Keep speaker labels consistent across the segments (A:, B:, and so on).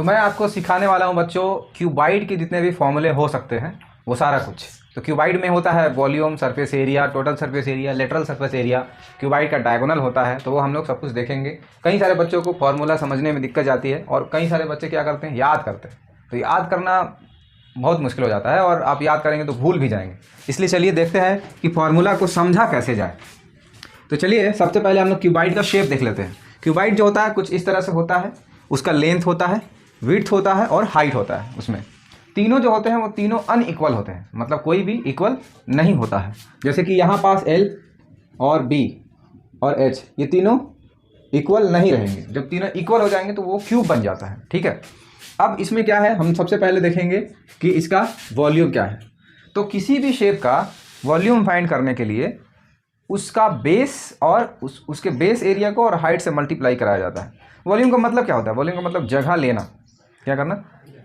A: तो मैं आपको सिखाने वाला हूं बच्चों क्यूबाइड के जितने भी फॉर्मूले हो सकते हैं वो सारा कुछ। तो क्यूबाइड में होता है volume, surface area, total surface area, lateral surface area, cuboid का डायगोनल होता है, तो वो हम लोग सब कुछ देखेंगे। कई सारे बच्चों को फॉर्मूला समझने में दिक्कत जाती है और कई सारे बच्चे क्या करते हैं, याद करते हैं। तो याद करना बहुत मुश्किल हो जाता है और आप याद करेंगे तो भूल भी जाएंगे। इसलिए चलिए देखते हैं कि फॉर्मूला को समझा कैसे जाए। तो चलिए सबसे पहले हम लोग क्यूबाइड का शेप देख लेते हैं। क्यूबाइड जो होता है कुछ इस तरह से होता है, उसका लेंथ होता है, विड्थ होता है और हाइट होता है। उसमें तीनों जो होते हैं वो तीनों अनइक्वल होते हैं, मतलब कोई भी इक्वल नहीं होता है। जैसे कि यहाँ पास L और B और H ये तीनों इक्वल नहीं रहेंगे। जब तीनों इक्वल हो जाएंगे तो वो क्यूब बन जाता है, ठीक है। अब इसमें क्या है, हम सबसे पहले देखेंगे कि इसका वॉल्यूम क्या है। तो किसी भी शेप का वॉल्यूम फाइंड करने के लिए उसका बेस और उसके बेस एरिया को और हाइट से मल्टीप्लाई कराया जाता है। वॉल्यूम का मतलब क्या होता है, वॉल्यूम का मतलब जगह लेना। क्या करना,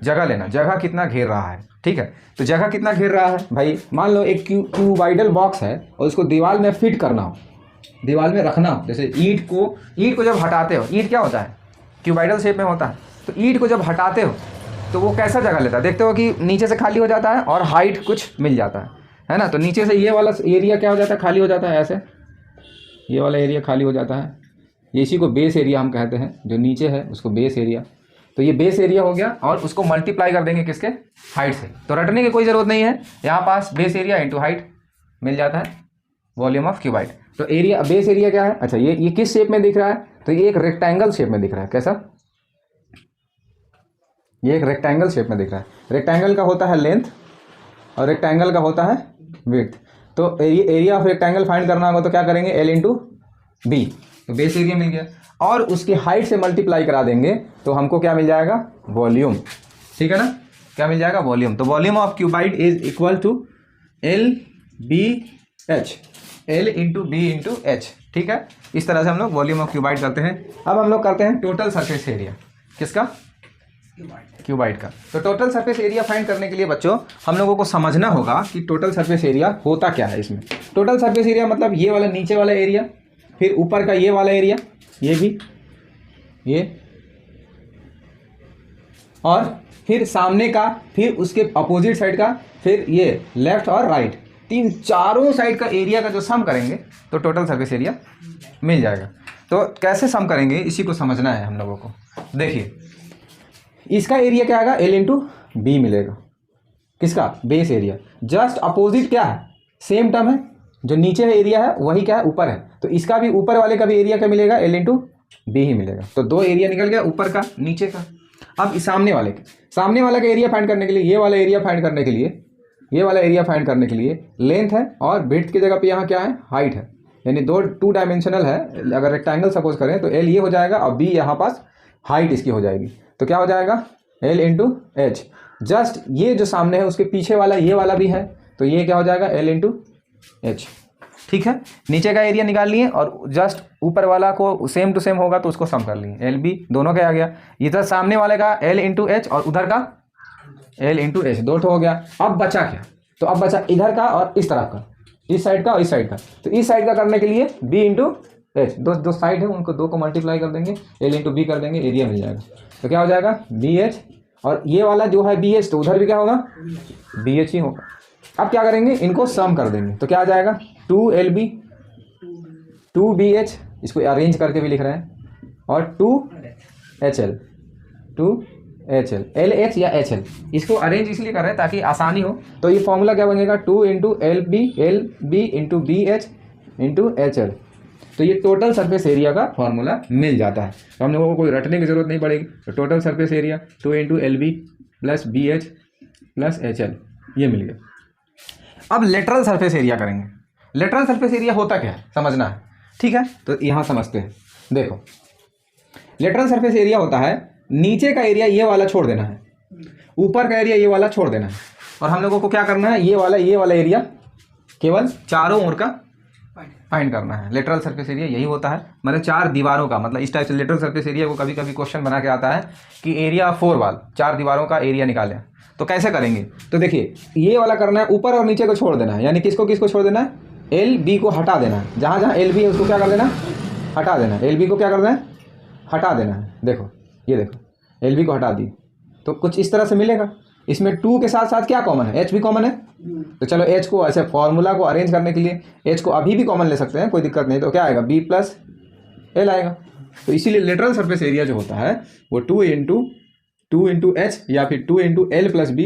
A: जगह लेना, जगह कितना घेर रहा है, ठीक है। तो जगह कितना घेर रहा है भाई, मान लो एक क्यूबाइडल बॉक्स है और उसको दीवार में फिट करना हो, दीवार में रखना हो। जैसे ईंट को जब हटाते हो, ईंट क्या होता है, क्यूबाइडल शेप में होता है। तो ईंट को जब हटाते हो तो वो कैसा जगह लेता है, देखते हो कि नीचे से खाली हो जाता है और हाइट कुछ मिल जाता है ना। तो नीचे से ये वाला एरिया क्या हो जाता है, खाली हो जाता है। ऐसे ये वाला एरिया खाली हो जाता है, ये इसी को बेस एरिया हम कहते हैं। जो नीचे है उसको बेस एरिया, तो ये बेस एरिया हो गया और उसको मल्टीप्लाई कर देंगे किसके, हाइट से। तो रटने की कोई ज़रूरत नहीं है, यहाँ पास बेस एरिया इंटू हाइट मिल जाता है वॉल्यूम ऑफ क्यूबाइड। तो एरिया, बेस एरिया क्या है, अच्छा ये किस शेप में दिख रहा है, तो ये एक रेक्टेंगल शेप में दिख रहा है। कैसा, ये एक रेक्टेंगल शेप में दिख रहा है। रेक्टेंगल का होता है लेंथ और रेक्टेंगल का होता है विड्थ। तो एरिया ऑफ रेक्टेंगल फाइंड करना होगा तो क्या करेंगे, L इंटू बी, तो बेस एरिया मिल गया और उसकी हाइट से मल्टीप्लाई करा देंगे तो हमको क्या मिल जाएगा, वॉल्यूम, ठीक है ना। क्या मिल जाएगा, वॉल्यूम। तो volume of cuboid is equal to L B H, L into B into H, ठीक है। इस तरह से हम लोग वॉल्यूम ऑफ क्यूबाइड करते हैं। अब हम लोग करते हैं टोटल सरफेस एरिया, किसका, क्यूबाइड का। तो टोटल सरफेस एरिया फाइंड करने के लिए बच्चों हम लोगों को समझना होगा कि टोटल सरफेस एरिया होता क्या है। इसमें टोटल सरफेस एरिया मतलब ये वाला नीचे वाला एरिया, फिर ऊपर का ये वाला एरिया, ये भी, ये, और फिर सामने का, फिर उसके अपोजिट साइड का, फिर ये लेफ्ट और राइट, तीन चारों साइड का एरिया का जो सम करेंगे तो टोटल सरफेस एरिया मिल जाएगा। तो कैसे सम करेंगे इसी को समझना है हम लोगों को। देखिए इसका एरिया क्या आएगा, L इंटू बी मिलेगा, किसका, बेस एरिया। जस्ट अपोजिट क्या है, सेम टर्म है, जो नीचे एरिया है वही क्या है, ऊपर है। तो इसका भी ऊपर वाले का भी एरिया क्या मिलेगा, L इंटू बी ही मिलेगा। तो दो एरिया निकल गया, ऊपर का नीचे का। अब इस सामने वाले का एरिया फाइंड करने के लिए, ये वाला एरिया फाइंड करने के लिए, ये वाला एरिया फाइंड करने के लिए लेंथ है और विड्थ की जगह पे यहाँ क्या है, हाइट है। यानी टू डायमेंशनल है। अगर रेक्टेंगल सपोज करें तो L ये हो जाएगा और B यहाँ पास हाइट इसकी हो जाएगी। तो क्या हो जाएगा, L इंटू एच। जस्ट ये जो सामने है उसके पीछे वाला ये वाला भी है, तो ये क्या हो जाएगा, L इंटू एच, ठीक है। नीचे का एरिया निकाल लिए और जस्ट ऊपर वाला को सेम टू सेम होगा तो उसको सम कर लिए, L B दोनों का आ गया। इधर सामने वाले का L इंटू एच और उधर का L इंटू एच, दो हो गया। अब बचा क्या, तो अब बचा इधर का और इस तरफ का, इस साइड का और इस साइड का। तो इस साइड का करने के लिए B इंटू एच, दो साइड है उनको दो को मल्टीप्लाई कर देंगे, L इंटू बी कर देंगे, एरिया मिल जाएगा। तो क्या हो जाएगा, BH, और ये वाला जो है BH, तो उधर भी क्या होगा, BH ही होगा। अब क्या करेंगे, इनको सम कर देंगे तो क्या आ जाएगा, 2LB 2BH, इसको अरेंज करके भी लिख रहे हैं, और 2HL LH या HL, इसको अरेंज इसलिए कर रहे हैं ताकि आसानी हो। तो ये फॉर्मूला क्या बनेगा, 2 into LB into BH into HL। तो ये टोटल सरफेस एरिया का फॉर्मूला मिल जाता है। तो हम लोगों को कोई रटने की जरूरत नहीं पड़ेगी। तो total surface area 2 into LB plus BH plus HL, ये मिल गया। अब लेटरल सरफेस एरिया करेंगे। लेटरल सरफेस एरिया होता क्या है समझना है, ठीक है। तो यहाँ समझते हैं। देखो लेटरल सरफेस एरिया होता है, नीचे का एरिया ये वाला छोड़ देना है, ऊपर का एरिया ये वाला छोड़ देना है, और हम लोगों को क्या करना है, ये वाला एरिया केवल चारों ओर का फाइंड करना है। लेटरल सरफेस एरिया यही होता है, मतलब चार दीवारों का, मतलब इस टाइप से लेटरल सरफेस एरिया को कभी कभी क्वेश्चन बना के आता है कि एरिया 4 वाल, चार दीवारों का एरिया निकालें। तो कैसे करेंगे, तो देखिए ये वाला करना है, ऊपर और नीचे को छोड़ देना है। यानी किसको किसको छोड़ देना है, LB को हटा देना है। जहाँ जहाँ LB है उसको क्या कर देना, हटा देना है। LB को क्या करना है, हटा देना है। देखो ये देखो LB को हटा दी, तो कुछ इस तरह से मिलेगा। इसमें 2 के साथ साथ क्या कॉमन है, h भी कॉमन है। तो चलो h को ऐसे फॉर्मूला को अरेंज करने के लिए h को अभी भी कॉमन ले सकते हैं, कोई दिक्कत नहीं। तो क्या आएगा, b प्लस एल आएगा। तो इसीलिए लेटरल सरफेस एरिया जो होता है वो 2 इंटू एच या फिर 2 into L plus B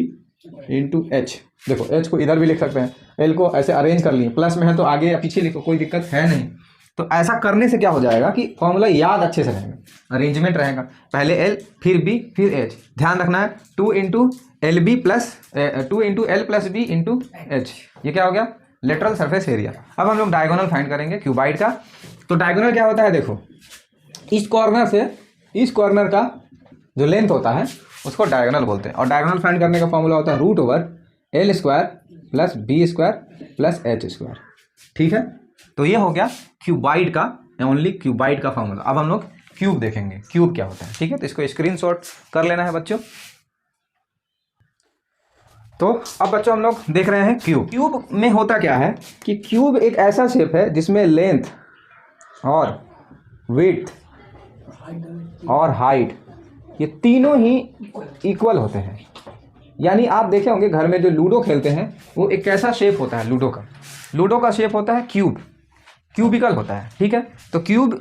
A: into H. देखो h को इधर भी लिख सकते हैं, l को ऐसे अरेंज कर लिए, प्लस में है तो आगे या पीछे लिखो, कोई दिक्कत है नहीं। तो ऐसा करने से क्या हो जाएगा कि फॉर्मूला याद अच्छे से रहेगा, अरेंजमेंट रहेगा। पहले l फिर b फिर h। ध्यान रखना है 2 into L plus B into H. ये क्या हो गया, लेटरल सरफेस एरिया। अब हम लोग डायगोनल फाइंड करेंगे क्यूबाइड का। तो डायगोनल क्या होता है, देखो इस कॉर्नर से इस कॉर्नर का जो लेंथ होता है उसको डायगोनल बोलते हैं। और डायगोनल फाइंड करने का फॉर्मूला होता है √/L² plus B² plus H²। ठीक है, तो ये हो गया क्यूबाइड का, ओनली क्यूबाइड का फॉर्मूला। अब हम लोग क्यूब देखेंगे, क्यूब क्या होता है। ठीक है, तो इसको स्क्रीनशॉट कर लेना है बच्चों। तो अब बच्चों हम लोग देख रहे हैं क्यूब। क्यूब में होता क्या है कि क्यूब एक ऐसा शेप है जिसमें लेंथ और विड्थ और हाइट ये तीनों ही इक्वल होते हैं। यानी आप देखे होंगे घर में जो लूडो खेलते हैं वो एक कैसा शेप होता है लूडो का शेप होता है क्यूब, क्यूबिकल होता है। ठीक है, तो क्यूब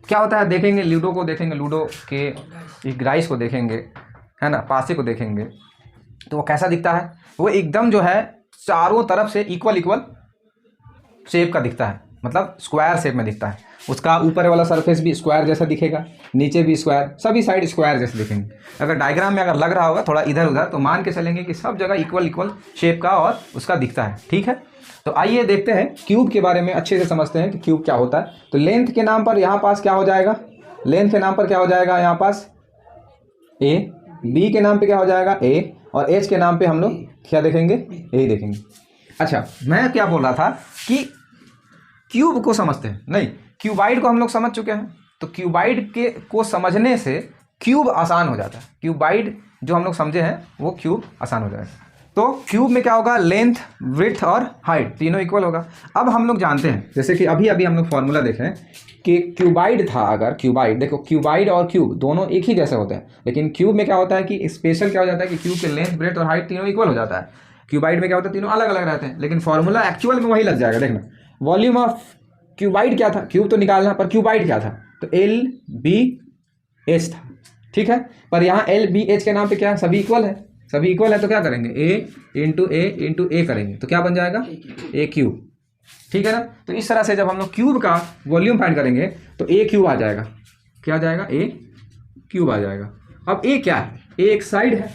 A: क्या होता है देखेंगे, लूडो को देखेंगे, लूडो के ग्राइस को देखेंगे, है ना, पासे को देखेंगे, तो वो कैसा दिखता है, वो एकदम जो है चारों तरफ से इक्वल शेप का दिखता है, मतलब स्क्वायर शेप में दिखता है। उसका ऊपर वाला सरफेस भी स्क्वायर जैसा दिखेगा, नीचे भी स्क्वायर, सभी साइड स्क्वायर जैसे दिखेंगे। अगर डायग्राम में अगर लग रहा होगा थोड़ा इधर उधर तो मान के चलेंगे कि सब जगह इक्वल शेप का और उसका दिखता है। ठीक है, तो आइए देखते हैं क्यूब के बारे में, अच्छे से समझते हैं कि क्यूब क्या होता है। तो लेंथ के नाम पर यहाँ पास क्या हो जाएगा, लेंथ के नाम पर क्या हो जाएगा यहाँ पास a, b के नाम पे क्या हो जाएगा a, और h के नाम पे हम लोग क्या देखेंगे, a देखेंगे। अच्छा, मैं क्या बोल रहा था कि क्यूब को समझते हैं, नहीं क्यूबाइड को हम लोग समझ चुके हैं। तो क्यूबाइड के को समझने से क्यूब आसान हो जाता है। क्यूबाइड जो हम लोग समझे हैं वो क्यूब आसान हो जाएगा। तो क्यूब में क्या होगा, लेंथ विड्थ और हाइट तीनों इक्वल होगा। अब हम लोग जानते हैं, जैसे कि अभी हम लोग फॉर्मूला देखें कि क्यूबाइड था, अगर क्यूबाइड, देखो क्यूबाइड और क्यूब दोनों एक ही जैसे होते हैं, लेकिन क्यूब में क्या होता है कि स्पेशल क्या हो जाता है कि क्यूब के लेंथ ब्रेथ और हाइट तीनों इक्वल हो जाता है। क्यूबाइड में क्या होता है, तीनों अलग अलग रहते हैं, लेकिन फॉर्मूला एक्चुअल में वही लग जाएगा। देखना वॉल्यूम ऑफ क्यूबाइड क्या था, क्यूब तो निकालना, पर क्यूबाइड क्या था, तो LBH था। ठीक है, पर यहाँ LBH के नाम पे क्या, सभी इक्वल है, सभी इक्वल है, तो क्या करेंगे A करेंगे, तो क्या बन जाएगा A क्यूब। ठीक है ना, तो इस तरह से जब हम लोग क्यूब का वॉल्यूम फाइंड करेंगे तो A क्यूब आ जाएगा, क्या आ जाएगा, A क्यूब आ जाएगा। अब A क्या है, A एक साइड है,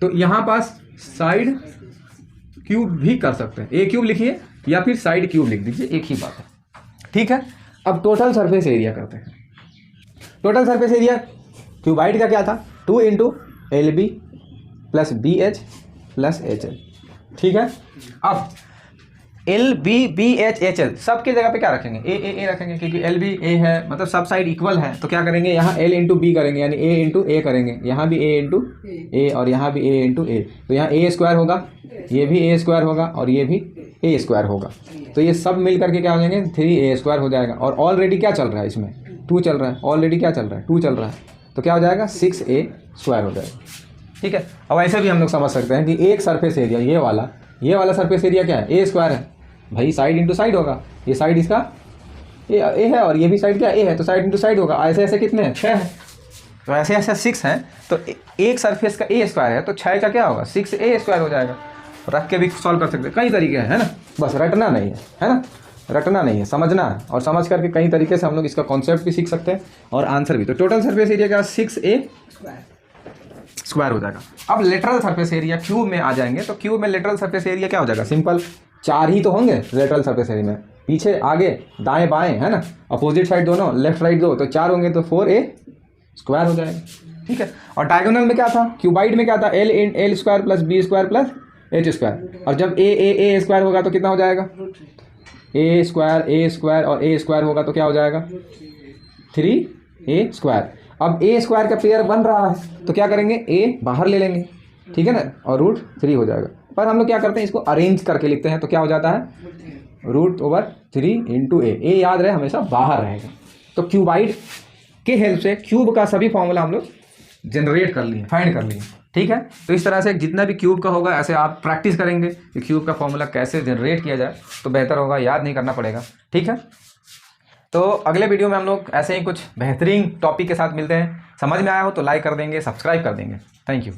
A: तो यहाँ पास साइड क्यूब भी कर सकते हैं, A क्यूब लिखिए या फिर साइड क्यूब लिख दीजिए, एक ही बात है। ठीक है, अब टोटल सरफेस एरिया करते हैं। टोटल सरफेस एरिया क्यूबाइड का क्या था, 2 into LB plus BH plus HL। ठीक है, अब LB BH HL सबके जगह पे क्या रखेंगे, A रखेंगे, क्योंकि LB A है, मतलब सब साइड इक्वल है। तो क्या करेंगे, यहाँ L इंटू B करेंगे, यानी A इंटू A करेंगे, यहाँ भी A इंटू A और यहाँ भी A इंटू A। तो यहाँ A² होगा, ये भी A² होगा और ये भी A² होगा। तो ये सब मिल करके क्या हो जाएंगे, 3A² हो जाएगा। और ऑलरेडी क्या चल रहा है, इसमें 2 चल रहा है, ऑलरेडी क्या चल रहा है, 2 चल रहा है, तो क्या हो जाएगा 6A² हो जाएगा। ठीक है, अब ऐसे भी हम लोग समझ सकते हैं कि एक सरफेस एरिया ये वाला सरफेस एरिया क्या है, A² है भाई, साइड इंटू साइड होगा, ये साइड इसका A है और ये भी साइड क्या A है, तो साइड इंटू साइड होगा। ऐसे ऐसे कितने हैं, 6 है, तो ऐसे ऐसे 6 हैं, तो एक सरफेस का A² है, तो 6 का क्या होगा, 6A² हो जाएगा। रख के भी सॉल्व कर सकते हैं, कई तरीके हैं, है ना, बस रटना नहीं है ना, रटना नहीं है, समझना है, और समझ करके कई तरीके से हम लोग इसका कॉन्सेप्ट भी सीख सकते हैं और आंसर भी। तो टोटल सरफेस एरिया क्या 6A² हो जाएगा। अब लेटरल सरफेस एरिया क्यूब में आ जाएंगे, तो क्यूब में लेटरल सरफेस एरिया क्या हो जाएगा, सिंपल 4 ही तो होंगे लेटरल सरफेस एरिया में, पीछे आगे दाएं बाएं, है ना, अपोजिट साइड दोनों, लेफ्ट राइट 2, तो 4 होंगे, तो 4A² हो जाएगा। ठीक है, और डायगोनल में क्या था, क्यूबाइड में क्या था, L² plus B² plus H², और जब A² होगा तो कितना हो जाएगा, A² और A² होगा तो क्या हो जाएगा 3A²। अब A² का पेयर बन रहा है तो क्या करेंगे, A बाहर ले लेंगे, ठीक है ना, और √3 हो जाएगा। पर हम लोग क्या करते हैं, इसको अरेंज करके लिखते हैं, तो क्या हो जाता है √3 इंटू A याद रहे हमेशा बाहर रहेगा। तो क्यूबाइड के हेल्प से क्यूब का सभी फॉर्मूला हम लोग जनरेट कर लिए, फाइंड कर लिए। ठीक है, तो इस तरह से जितना भी क्यूब का होगा ऐसे आप प्रैक्टिस करेंगे कि क्यूब का फॉर्मूला कैसे जनरेट किया जाए तो बेहतर होगा, याद नहीं करना पड़ेगा। ठीक है, तो अगले वीडियो में हम लोग ऐसे ही कुछ बेहतरीन टॉपिक के साथ मिलते हैं। समझ में आया हो तो लाइक कर देंगे, सब्सक्राइब कर देंगे। Thank you.